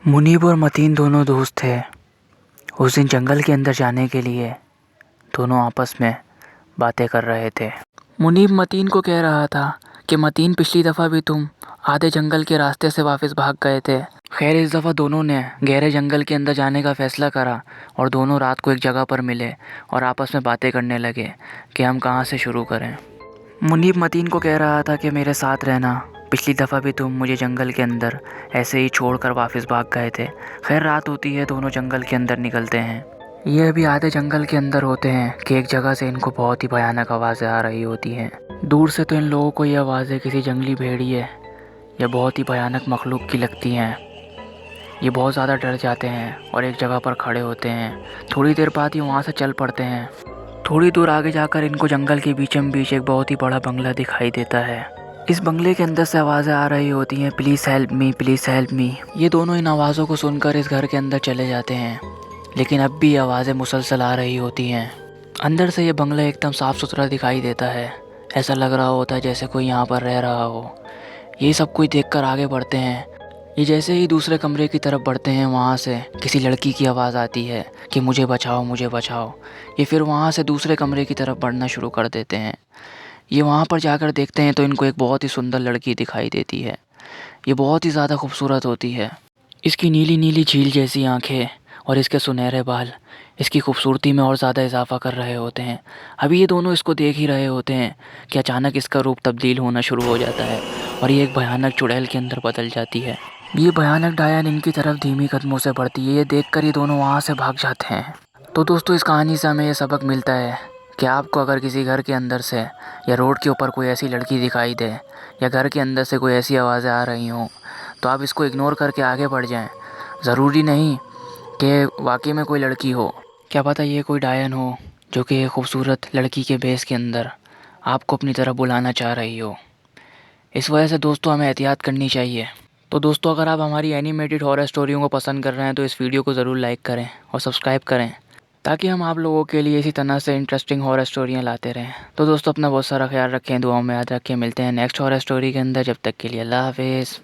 मुनीब और मतीन दोनों दोस्त थे। उस दिन जंगल के अंदर जाने के लिए दोनों आपस में बातें कर रहे थे। मुनीब मतीन को कह रहा था कि मतीन, पिछली दफ़ा भी तुम आधे जंगल के रास्ते से वापस भाग गए थे। खैर, इस दफ़ा दोनों ने गहरे जंगल के अंदर जाने का फ़ैसला करा और दोनों रात को एक जगह पर मिले और आपस में बातें करने लगे कि हम कहाँ से शुरू करें। मुनीब मतीन को कह रहा था कि मेरे साथ रहना, पिछली दफ़ा भी तुम मुझे जंगल के अंदर ऐसे ही छोड़कर वापस भाग गए थे। खैर, रात होती है, दोनों जंगल के अंदर निकलते हैं। ये अभी आधे जंगल के अंदर होते हैं कि एक जगह से इनको बहुत ही भयानक आवाज़ें आ रही होती हैं। दूर से तो इन लोगों को ये आवाज़ें किसी जंगली भेड़िए या बहुत ही भयानक मखलूक की लगती हैं। ये बहुत ज़्यादा डर जाते हैं और एक जगह पर खड़े होते हैं। थोड़ी देर बाद ही वहाँ से चल पड़ते हैं। थोड़ी दूर आगे जाकर इनको जंगल के बीचों बीच एक बहुत ही बड़ा बंगला दिखाई देता है। इस बंगले के अंदर से आवाज़ें आ रही होती हैं, please help me, please help me. ये दोनों इन आवाज़ों को सुनकर इस घर के अंदर चले जाते हैं, लेकिन अब भी आवाज़ें मुसलसल आ रही होती हैं। अंदर से ये बंगला एकदम साफ़ सुथरा दिखाई देता है। ऐसा लग रहा होता है जैसे कोई यहाँ पर रह रहा हो। ये सब कुछ देखकर आगे बढ़ते हैं। ये जैसे ही दूसरे कमरे की तरफ बढ़ते हैं, वहाँ से किसी लड़की की आवाज़ आती है कि मुझे बचाओ, मुझे बचाओ। ये फिर वहाँ से दूसरे कमरे की तरफ बढ़ना शुरू कर देते हैं। ये वहाँ पर जाकर देखते हैं तो इनको एक बहुत ही सुंदर लड़की दिखाई देती है। ये बहुत ही ज़्यादा खूबसूरत होती है। इसकी नीली नीली झील जैसी आँखें और इसके सुनहरे बाल इसकी खूबसूरती में और ज़्यादा इजाफा कर रहे होते हैं। अभी ये दोनों इसको देख ही रहे होते हैं कि अचानक इसका रूप तब्दील होना शुरू हो जाता है और ये एक भयानक चुड़ैल के अंदर बदल जाती है। ये भयानक डायन इनकी तरफ धीमी कदमों से बढ़ती है। ये देखकर ये दोनों वहाँ से भाग जाते हैं। तो दोस्तों, इस कहानी से हमें ये सबक मिलता है कि आपको अगर किसी घर के अंदर से या रोड के ऊपर कोई ऐसी लड़की दिखाई दे या घर के अंदर से कोई ऐसी आवाज़ें आ रही हों, तो आप इसको इग्नोर करके आगे बढ़ जाएं। ज़रूरी नहीं कि वाकई में कोई लड़की हो, क्या पता ये कोई डायन हो जो कि एक खूबसूरत लड़की के भेस के अंदर आपको अपनी तरफ बुलाना चाह रही हो। इस वजह से दोस्तों, हमें एहतियात करनी चाहिए। तो दोस्तों, अगर आप हमारी एनिमेटेड हॉरर स्टोरियों को पसंद कर रहे हैं तो इस वीडियो को ज़रूर लाइक करें और सब्सक्राइब करें, ताकि हम आप लोगों के लिए इसी तरह से इंटरेस्टिंग हॉरर स्टोरियाँ लाते रहें। तो दोस्तों, अपना बहुत सारा ख्याल रखें, दुआओं में याद रखें। मिलते हैं नेक्स्ट हॉरर स्टोरी के अंदर। जब तक के लिए अल्लाह हाफिज़।